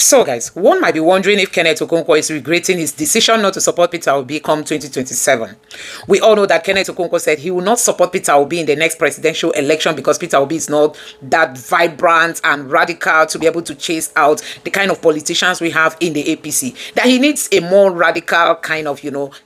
So guys, one might be wondering if Kenneth Okokwo is regretting his decision not to support Peter Obi come 2027. We all know that Kenneth Okokwo said he will not support Peter Obi in the next presidential election because Peter Obi is not that vibrant and radical to be able to chase out the kind of politicians we have in the APC. That he needs a more radical kind of,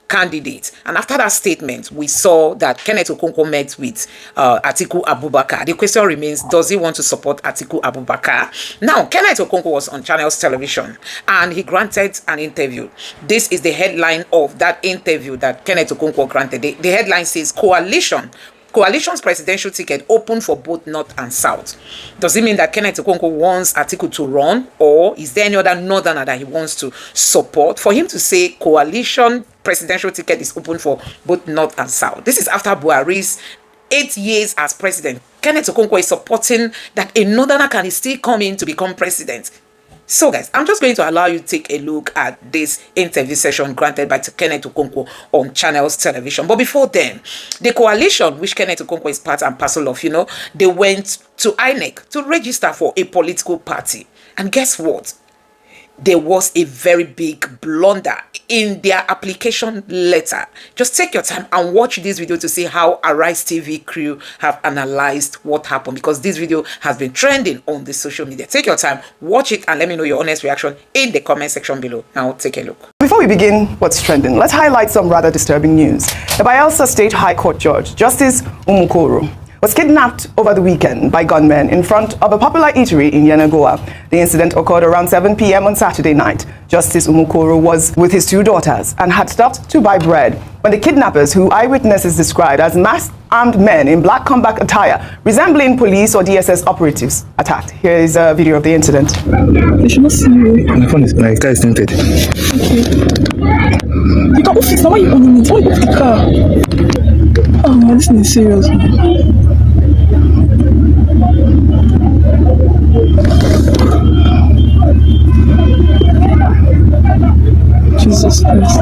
candidate. And after that statement, we saw that Kenneth Okokwo met with Atiku Abubakar. The question remains, does he want to support Atiku Abubakar? Now, Kenneth Okokwo was on Channels Television and he granted an interview. This is the headline of that interview that Kenneth Okokwo granted. The headline says, Coalition's presidential ticket open for both North and South. Does it mean that Kenneth Okokwo wants Atiku to run, or is there any other northerner that he wants to support? For him to say coalition presidential ticket is open for both North and South. This is after Buhari's 8 years as president. Kenneth Okokwo is supporting that a northerner can still come in to become president. So guys, I'm just going to allow you to take a look at this interview session granted by Kenneth Okokwo on Channels Television. But before then, the coalition, which Kenneth Okokwo is part and parcel of, they went to INEC to register for a political party. And guess what? There was a very big blunder in their application letter. Just take your time and watch this video to see how Arise TV crew have analyzed what happened, because this video has been trending on the social media. Take your time, watch it, and let me know your honest reaction in the comment section below. Now take a look. Before we begin what's trending, let's highlight some rather disturbing news. The Bayelsa State High Court Judge, Justice Umukoro, was kidnapped over the weekend by gunmen in front of a popular eatery in Yenagoa. The incident occurred around 7 p.m. on Saturday night. Justice Umukoro was with his 2 daughters and had stopped to buy bread when the kidnappers, who eyewitnesses described as masked armed men in black combat attire, resembling police or DSS operatives, attacked. Here is a video of the incident. They should not see you. My phone is, my car is tinted. Okay. You can't fix now. Why you on it? Why you off the car? Oh man, this is serious. Jesus Christ.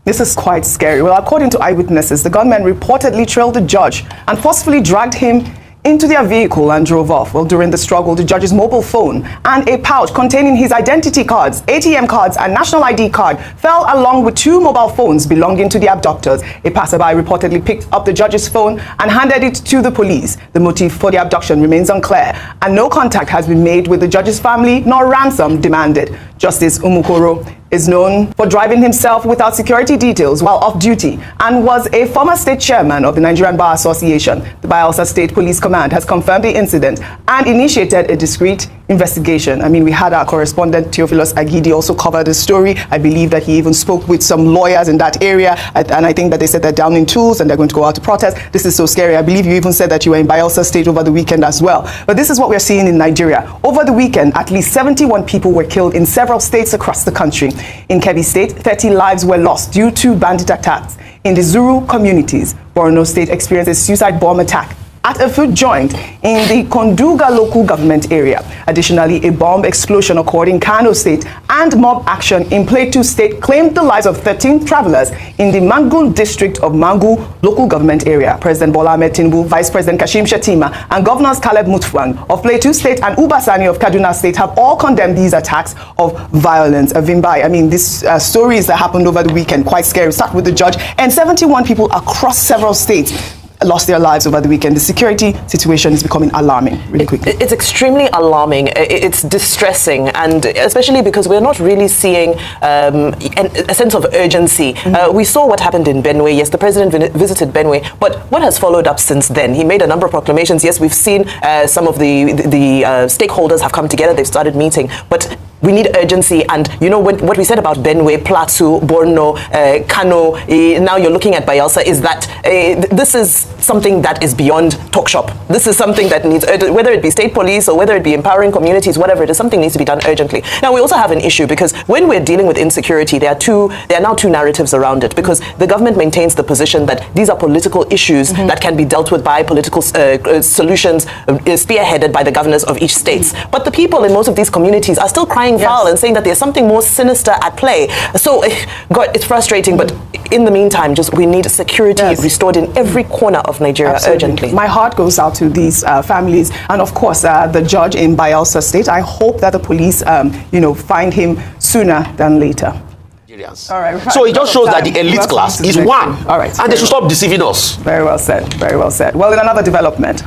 This is quite scary. Well, according to eyewitnesses, the gunmen reportedly trailed the judge and forcefully dragged him into their vehicle and drove off. Well, during the struggle, the judge's mobile phone and a pouch containing his identity cards, ATM cards, and national ID card fell along with 2 mobile phones belonging to the abductors. A passerby reportedly picked up the judge's phone and handed it to the police. The motive for the abduction remains unclear, and no contact has been made with the judge's family nor ransom demanded. Justice Umukoro is known for driving himself without security details while off duty and was a former state chairman of the Nigerian Bar Association. The Bayelsa State Police Command has confirmed the incident and initiated a discreet investigation. I mean, we had our correspondent Theophilus Agidi also cover the story. I believe that he even spoke with some lawyers in that area, and I think that they said they're down in tools and they're going to go out to protest. This is so scary. I believe you even said that you were in Bayelsa State over the weekend as well. But this is what we're seeing in Nigeria. Over the weekend, at least 71 people were killed in several states across the country. In Kebbi State, 30 lives were lost due to bandit attacks. In the Zuru communities, Borno State experienced a suicide bomb attack at a food joint in the Konduga local government area. Additionally, a bomb explosion occurred in Kano State, and mob action in Plateau State claimed the lives of 13 travelers in the Mangul district of Mangu local government area. President Bola Ahmed Tinubu, Vice President Kashim Shettima, and Governors Caleb Mutfwang of Plateau State and Uba Sani of Kaduna State have all condemned these attacks of violence. Vimbai, I mean, these stories that happened over the weekend, quite scary. Start with the judge, and 71 people across several states lost their lives over the weekend. The security situation is becoming alarming really quickly. It's extremely alarming. It's distressing, and especially because we're not really seeing a sense of urgency. We saw what happened in Benue. Yes, the president visited Benue, but what has followed up since then? He made a number of proclamations. Yes, we've seen some of the stakeholders have come together. They've started meeting, but we need urgency. And what we said about Benue, Plateau, Borno, Kano, now you're looking at Bayelsa, is that this is something that is beyond talk shop. This is something that needs, whether it be state police or whether it be empowering communities, whatever it is, something needs to be done urgently. Now, we also have an issue because when we're dealing with insecurity, there are now 2 narratives around it, because the government maintains the position that these are political issues that can be dealt with by political solutions spearheaded by the governors of each state. But the people in most of these communities are still crying playing foul and saying that there's something more sinister at play. So, God, it's frustrating, but in the meantime, just we need security restored in every corner of Nigeria urgently. My heart goes out to these families, and of course, the judge in Bayelsa State. I hope that the police, find him sooner than later. All right. So it just shows that the elite class is one. All right. And they should stop deceiving us. Very well said. Very well said. Well, in another development,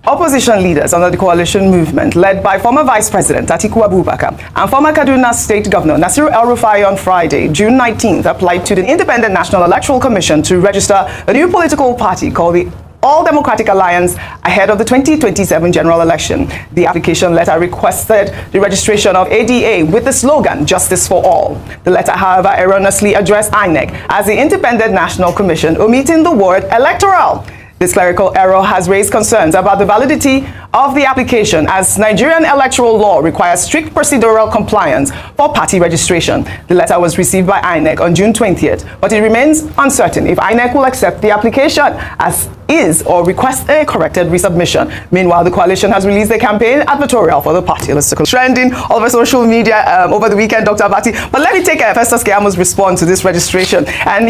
opposition leaders under the coalition movement, led by former Vice President Atiku Abubakar and former Kaduna State Governor Nasiru El-Rufai on Friday, June 19th, applied to the Independent National Electoral Commission to register a new political party called the All Democratic Alliance ahead of the 2027 general election. The application letter requested the registration of ADA with the slogan, Justice for All. The letter, however, erroneously addressed INEC as the Independent National Commission, omitting the word electoral. This clerical error has raised concerns about the validity of the application, as Nigerian electoral law requires strict procedural compliance for party registration. The letter was received by INEC on June 20th, but it remains uncertain if INEC will accept the application as is or request a corrected resubmission. Meanwhile, the coalition has released a campaign advertorial for the party. It's trending all over social media over the weekend, Dr. Abati. But let me take Festus Keyamo response to this registration. And,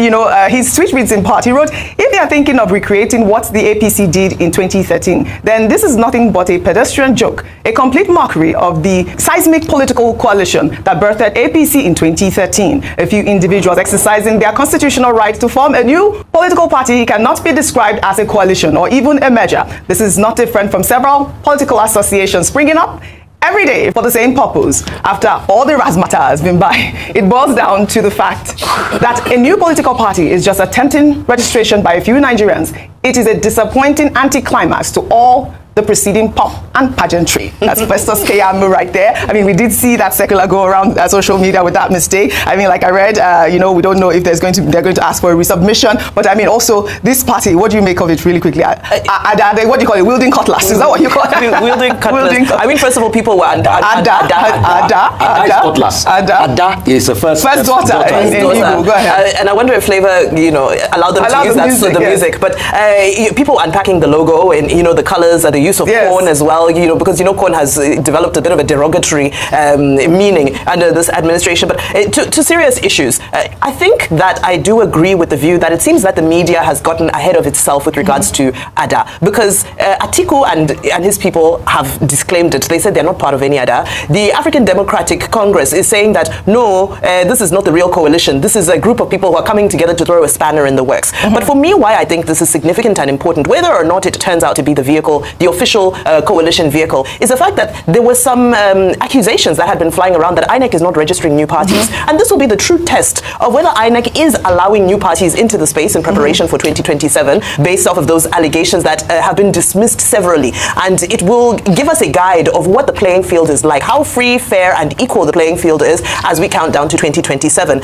his tweet reads in part, he wrote, if they are thinking of recreating what the APC did in 2013, then this is nothing but a pedestrian joke, a complete mockery of the seismic political coalition that birthed APC in 2013. A few individuals exercising their constitutional right to form a new political party cannot be described as a coalition or even a merger. This is not different from several political associations springing up every day for the same purpose. After all the razzmatazz has been by, it boils down to the fact that a new political party is just attempting registration by a few Nigerians. It is a disappointing anticlimax to all the preceding pomp and pageantry. That's Festus Keyamo right there. I mean, we did see that circular go around social media with that mistake. I mean, like I read, we don't know if they're going to ask for a resubmission. But I mean, also this party, what do you make of it really quickly? What do you call it? Wielding cutlass? Is that what you call it? Wielding cutlass. I mean, first of all, people were Ada is the first daughter in Igbo. Go ahead. And I wonder if Flavor, allowed them to use the music. But people unpacking the logo and the colors and the use of corn as well, because corn has developed a bit of a derogatory meaning under this administration. But to serious issues, I think that I do agree with the view that it seems that the media has gotten ahead of itself with regards to Ada, because Atiku and his people have disclaimed it. They said they're not part of any Ada. The African Democratic Congress is saying that no, this is not the real coalition. This is a group of people who are coming together to throw a spanner in the works. But for me, why I think this is significant and important, whether or not it turns out to be the official coalition vehicle, is the fact that there were some accusations that had been flying around that INEC is not registering new parties. And this will be the true test of whether INEC is allowing new parties into the space in preparation for 2027 based off of those allegations that have been dismissed severally. And it will give us a guide of what the playing field is like, how free, fair, and equal the playing field is as we count down to 2027.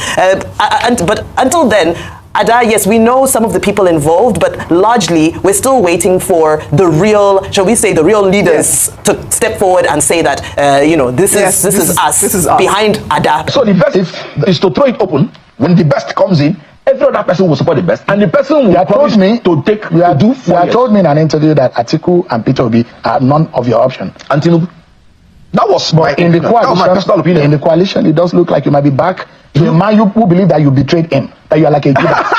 But until then, Ada, yes, we know some of the people involved, but largely we're still waiting for the real, shall we say, the real leaders to step forward and say that, this is us behind Ada. So the best is to throw it open. When the best comes in, every other person will support the best, and the person will promise me to take you have told me in an interview that Atiku and Peter Obi are none of your option. Until that was my personal opinion. In the coalition, it does look like you might be back to a man who believe that you betrayed him, that you are like a Judas.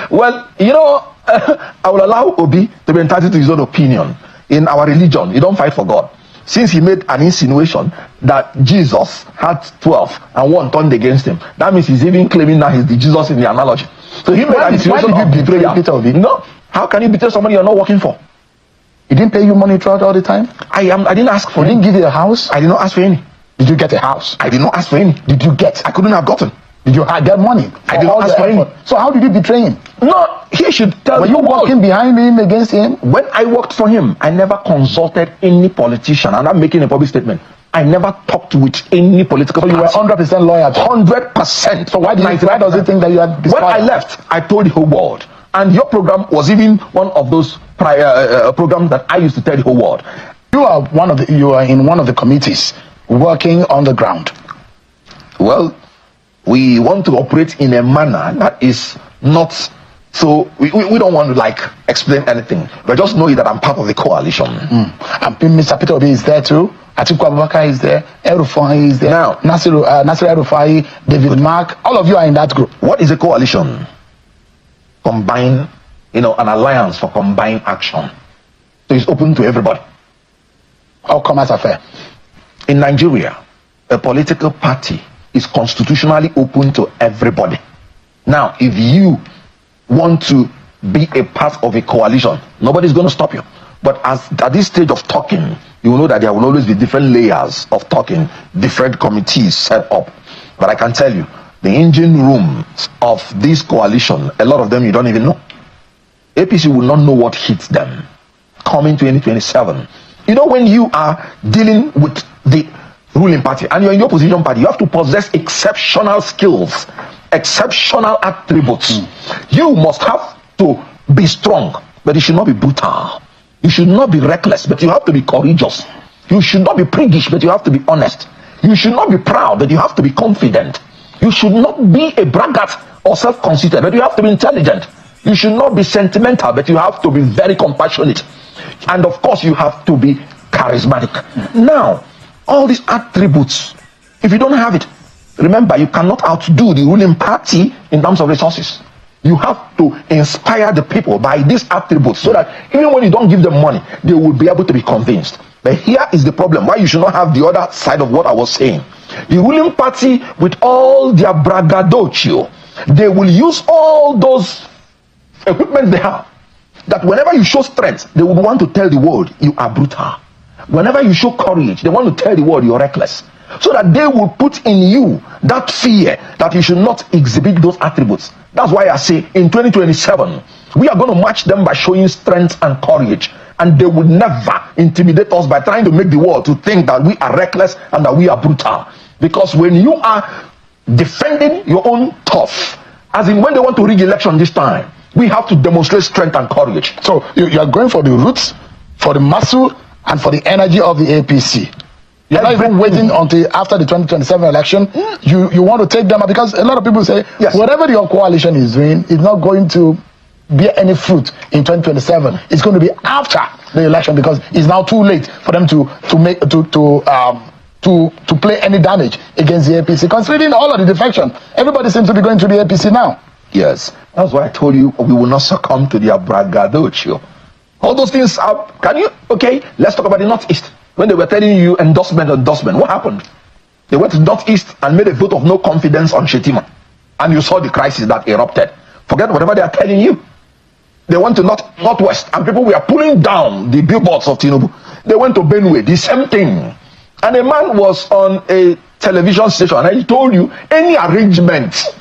Well, I will allow Obi to be entitled to his own opinion. In our religion, you don't fight for God. Since he made an insinuation that Jesus had 12 and one turned against him, that means he's even claiming that he's the Jesus in the analogy. So he made an insinuation. Why did you betray Peter Obi? No. How can you betray somebody you're not working for? He didn't pay you money throughout all the time? I didn't ask for any. He didn't give you a house? I did not ask for any. Did you get a house? I did not ask for any. Did you get? I couldn't have gotten. Did you get money? I did not ask for any. So how did you betray him? No, he should tell me. Were you working behind him, against him? When I worked for him, I never consulted any politician. I'm not making a public statement. I never talked with any political party. So you were 100% loyal? 100%. So why does it think that you had disqualified? When I left, I told the whole world. And your program was even one of those prior programs that I used to tell the whole world. You are in one of the committees working on the ground. Well, we want to operate in a manner that is not So we don't want to like explain anything, but just know that I'm part of the coalition. And Mr. Peter Obi is there too. Atiku Abubakar is there. El-Rufai is there. Now, Nasir El-Rufai, David Mark, all of you are in that group. What is a coalition? Combine, an alliance for combined action. So it's open to everybody. How commerce affair? In Nigeria, a political party is constitutionally open to everybody. Now, if you want to be a part of a coalition, nobody's going to stop you. But at this stage of talking, you will know that there will always be different layers of talking, different committees set up. But I can tell you, the engine rooms of this coalition, a lot of them you don't even know. APC will not know what hits them coming 2027. When you are dealing with the ruling party and you're in the opposition party, you have to possess exceptional skills, exceptional attributes. You must have to be strong, but you should not be brutal. You should not be reckless, but you have to be courageous. You should not be priggish, but you have to be honest. You should not be proud, but you have to be confident. You should not be a braggart or self-conceited, but you have to be intelligent. You should not be sentimental, but you have to be very compassionate. And of course, you have to be charismatic. Now, all these attributes, if you don't have it, remember, you cannot outdo the ruling party in terms of resources. You have to inspire the people by these attributes so that even when you don't give them money, they will be able to be convinced. But here is the problem, why you should not have the other side of what I was saying. The ruling party, with all their braggadocio, they will use all those equipment they have, that whenever you show strength, they would want to tell the world you are brutal. Whenever you show courage, they want to tell the world you're reckless. So that they will put in you that fear that you should not exhibit those attributes. That's why I say in 2027, we are going to match them by showing strength and courage. And they will never intimidate us by trying to make the world to think that we are reckless and that we are brutal. Because when you are defending your own turf, as in when they want to rig election this time, we have to demonstrate strength and courage. So you are going for the roots, for the muscle, and for the energy of the APC. You're not even waiting until after the 2027 election. You want to take them out, because a lot of people say, yes, whatever your coalition is doing is not going to bear any fruit in 2027. It's going to be after the election, because it's now too late for them to play any damage against the APC. Considering all of the defection, everybody seems to be going to the APC now. Yes, that's why I told you we will not succumb to their braggadocio. All those things are, okay, let's talk about the Northeast. When they were telling you endorsement, what happened? They went to Northeast and made a vote of no confidence on Shetima. And you saw the crisis that erupted. Forget whatever they are telling you. They went to Northwest and people were pulling down the billboards of Tinubu. They went to Benue, the same thing. And a man was on a television station and he told you, any arrangement,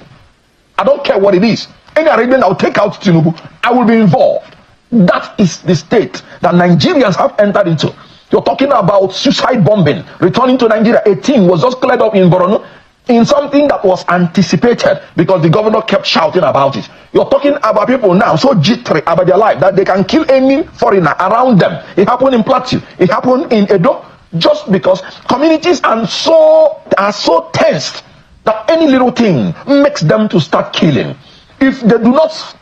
I don't care what it is, any arrangement I'll take out Tinubu, I will be involved. That is the state that Nigerians have entered into. You're talking about suicide bombing, returning to Nigeria. A team was just cleared up in Borno in something that was anticipated because the governor kept shouting about it. You're talking about people now so jittery about their life that they can kill any foreigner around them. It happened in Plateau. It happened in Edo, just because communities are so tensed that any little thing makes them to start killing. If they do not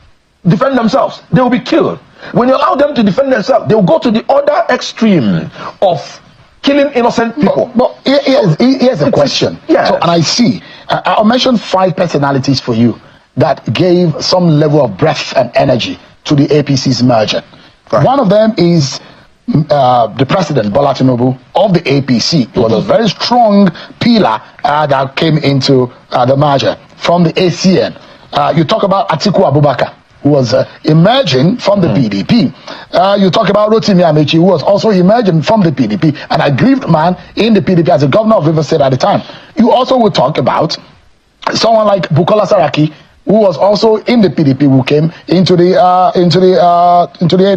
defend themselves, they will be killed. When you allow them to defend themselves, they will go to the other extreme of killing innocent people. But here's a question. Yes. So, and I see, I'll mention 5 personalities for you that gave some level of breadth and energy to the APC's merger. Right. One of them is the president, Bola Tinubu, of the APC. He was a very strong pillar that came into the merger from the ACN. You talk about Atiku Abubakar, who was emerging from the PDP. You talk about Rotimi Amechi, who was also emerging from the PDP, an aggrieved man in the PDP as the governor of Rivers State at the time. You also will talk about someone like Bukola Saraki, who was also in the PDP, who came into the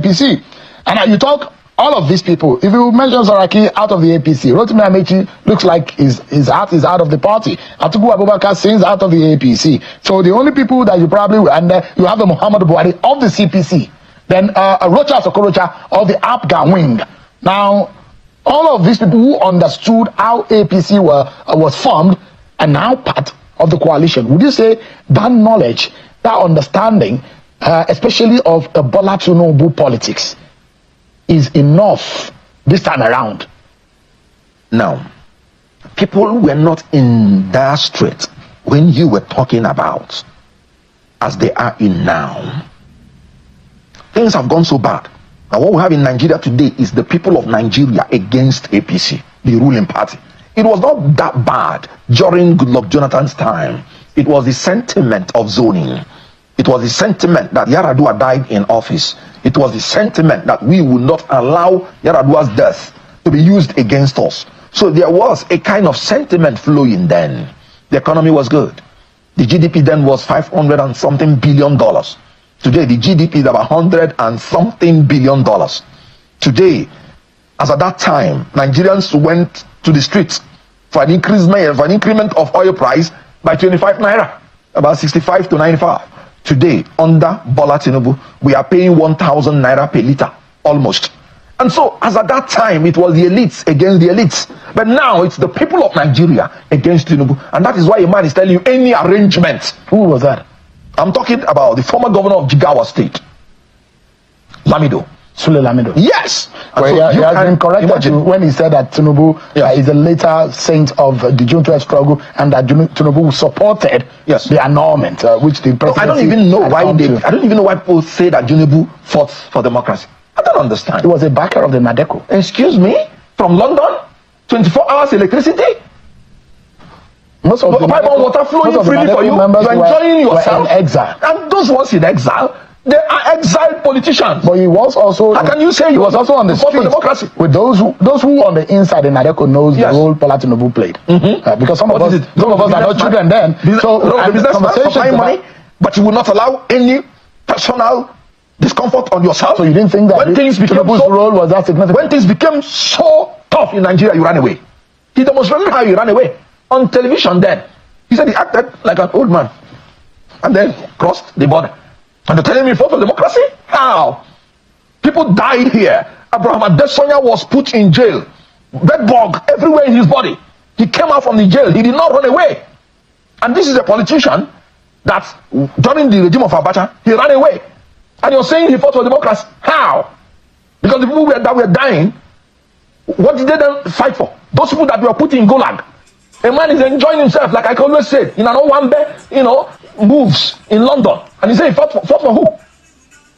APC. And you talk all of these people. If you mention Saraki out of the APC, Rotimi Amechi looks like his heart is out of the party. Atiku Abubakar seems out of the APC. So the only people that you probably, and you have the Muhammadu Buhari of the CPC, then Rocha Sokorocha of the APGA wing. Now, all of these people who understood how APC was formed are now part of the coalition. Would you say that knowledge, that understanding especially of Bola Tinubu politics, is enough this time around? Now, people were not in dire strait when you were talking about as they are in now. Things have gone so bad. Now what we have in Nigeria today is the people of Nigeria against APC, the ruling party. It was not that bad during Goodluck Jonathan's time. It was the sentiment of zoning. It was the sentiment that Yar'Adua died in office. It was the sentiment that we would not allow Yar'Adua's death to be used against us. So there was a kind of sentiment flowing then. The economy was good. The GDP then was $500 and something billion. Today, the GDP is about $100 and something billion. Today, as at that time, Nigerians went to the streets for an increment of oil price by 25 naira, about 65 to 95. Today, under Bola Tinubu, we are paying 1,000 naira per liter, almost. And so, as at that time, it was the elites against the elites. But now, it's the people of Nigeria against Tinubu. And that is why a man is telling you any arrangement. Who was that? I'm talking about the former governor of Jigawa State, Lamido. Sule Lamido. Yes. Well, so he has been corrected when he said that Tinubu is a later saint of the June 12 struggle, and that Tinubu supported the annulment, which the president. I don't even know why I don't even know why people say that Tinubu fought for democracy. I don't understand. He was a backer of the Nadeco. Excuse me? From London? 24 hours electricity? Most of the pipe and water flowing freely for you. You're enjoying yourself. In exile. And those ones in exile, they are exiled politicians. But he was also. How can you say he was also on the street democracy with those who on the inside in Nadeco knows the role Bola Tinubu played. Because some of us are not children then. So the businessman supplying money, but you will not allow any personal discomfort on yourself. So you didn't think that when things became Tinubu's role was that significant? When things became so tough in Nigeria, you ran away. He demonstrated how you ran away on television. Then he said he acted like an old man, and then crossed the border. And they're telling me he fought for democracy? How? People died here. Abraham Adesanya was put in jail. Bedbug everywhere in his body. He came out from the jail. He did not run away. And this is a politician that during the regime of Abacha, he ran away. And you're saying he fought for democracy? How? Because the people that were dying, what did they then fight for? Those people that were put in Gulag. A man is enjoying himself, like I always said, in an Owambe, moves in London. And he said he fought for who?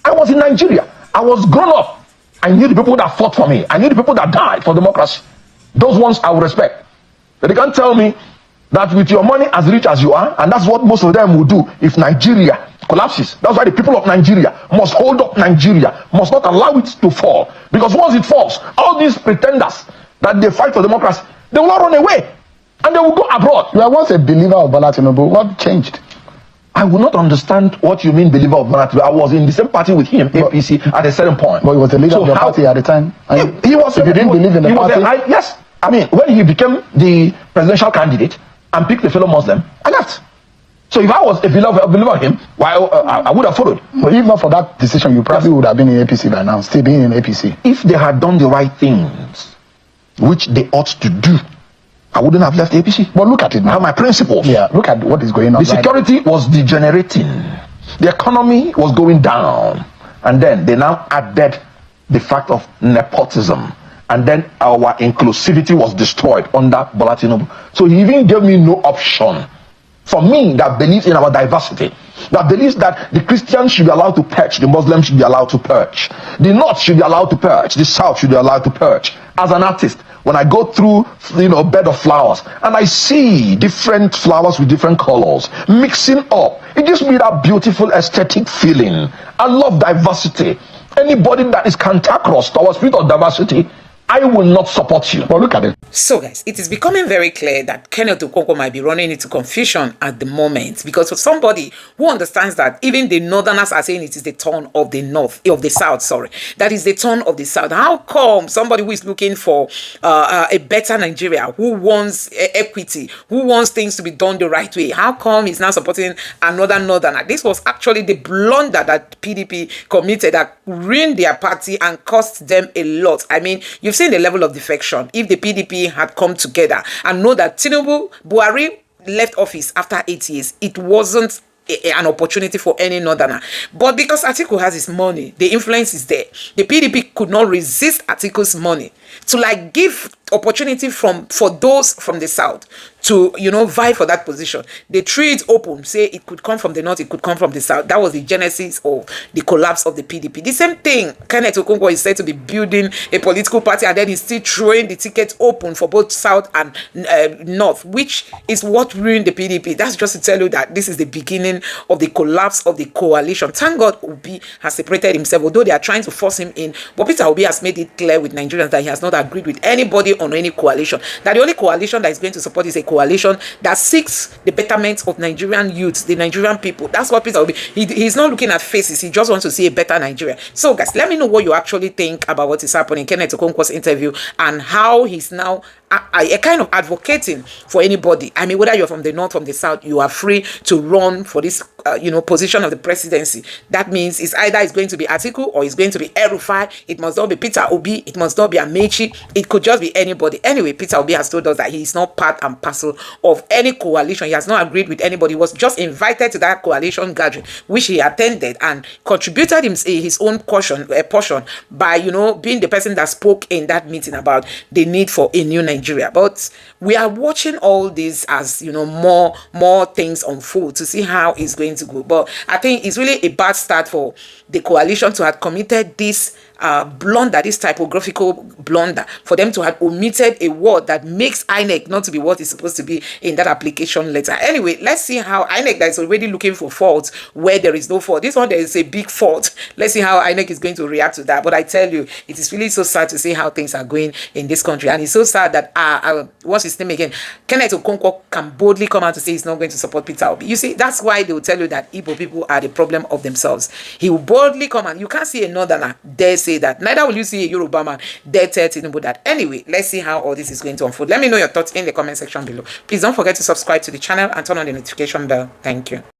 I was in Nigeria. I was grown up. I knew the people that fought for me. I knew the people that died for democracy. Those ones I will respect. But they can't tell me that with your money as rich as you are, and that's what most of them will do if Nigeria collapses. That's why the people of Nigeria must hold up Nigeria, must not allow it to fall. Because once it falls, all these pretenders that they fight for democracy, they will not run away. And they will go abroad. You were once a believer of Bola Tinubu. What changed? I will not understand what you mean believer of Bola Tinubu. I was in the same party with him, APC, at a certain point. But he was the leader of the party at the time. He was. If you didn't believe in the party? Yes. I mean, when he became the presidential candidate and picked a fellow Muslim, I left. So if I was a believer of him, well, I would have followed. But if not for that decision, you probably would have been in APC by now, still being in APC. If they had done the right things, which they ought to do, I wouldn't have left APC. But look at it now. I have my principles. Yeah, look at what is going on. The security was degenerating. The economy was going down. And then they now added the fact of nepotism. And then our inclusivity was destroyed under Bola Tinubu. So he even gave me no option. For me, that believes in our diversity, that believes that the Christians should be allowed to perch, the Muslims should be allowed to perch, the North should be allowed to perch, the South should be allowed to perch. As an artist, when I go through, a bed of flowers and I see different flowers with different colors mixing up, it gives me that beautiful aesthetic feeling. I love diversity. Anybody that is cantankerous towards spirit of diversity, I will not support you. But look at it. So guys, it is becoming very clear that Kenneth Okokwo might be running into confusion at the moment, because for somebody who understands that even the Northerners are saying it is the turn of the South, that is the turn of the South. How come somebody who is looking for a better Nigeria, who wants equity, who wants things to be done the right way, how come he's now supporting another Northerner? This was actually the blunder that PDP committed that ruined their party and cost them a lot. I mean, you've seen the level of defection. If the PDP had come together and know that Tinubu, Buhari left office after 8 years, it wasn't an opportunity for any northerner. But because Atiku has his money, the influence is there. The PDP could not resist Atiku's money to like give opportunity for those from the south to, you know, vie for that position. They threw it open, say it could come from the north, it could come from the south. That was the genesis of the collapse of the PDP. The same thing, Kenneth Okokwo is said to be building a political party, and then he's still throwing the ticket open for both south and north, which is what ruined the PDP. That's just to tell you that this is the beginning of the collapse of the coalition. Thank God Obi has separated himself, although they are trying to force him in. But Peter Obi has made it clear with Nigerians that he has not agreed with anybody on any coalition. That the only coalition that is going to support is a coalition that seeks the betterment of Nigerian youths, the Nigerian people. That's what Peter Obi. He's not looking at faces. He just wants to see a better Nigeria. So, guys, let me know what you actually think about what is happening in Kenneth Okonkwo's interview and how he's now a kind of advocating for anybody. I mean, whether you're from the north, from the south, you are free to run for this, position of the presidency. That means it's either it's going to be Atiku or it's going to be El-Rufai. It must not be Peter Obi. It must not be Amechi. It could just be anybody. Anyway, Peter Obi has told us that he is not part and parcel of any coalition. He has not agreed with anybody. He was just invited to that coalition gathering, which he attended and contributed his own portion by, being the person that spoke in that meeting about the need for a new Nigeria. But we are watching all this as, more things unfold to see how it's going to go. But I think it's really a bad start for the coalition to have committed this blunder, this typographical blunder, for them to have omitted a word that makes INEC not to be what it's supposed to be in that application letter. Anyway, let's see how INEC, that is already looking for faults where there is no fault. This one, there is a big fault. Let's see how INEC is going to react to that. But I tell you, it is really so sad to see how things are going in this country. And it's so sad that, what's his name again? Kenneth Okokwo can boldly come out to say he's not going to support Peter Obi. You see, that's why they will tell you that Igbo people are the problem of themselves. He will boldly come, and you can't see a northerner dare say that. Neither will you see a Yoruba man dare tell Tinubu that. Anyway, let's see how all this is going to unfold. Let me know your thoughts in the comment section below. Please don't forget to subscribe to the channel and turn on the notification bell. Thank you.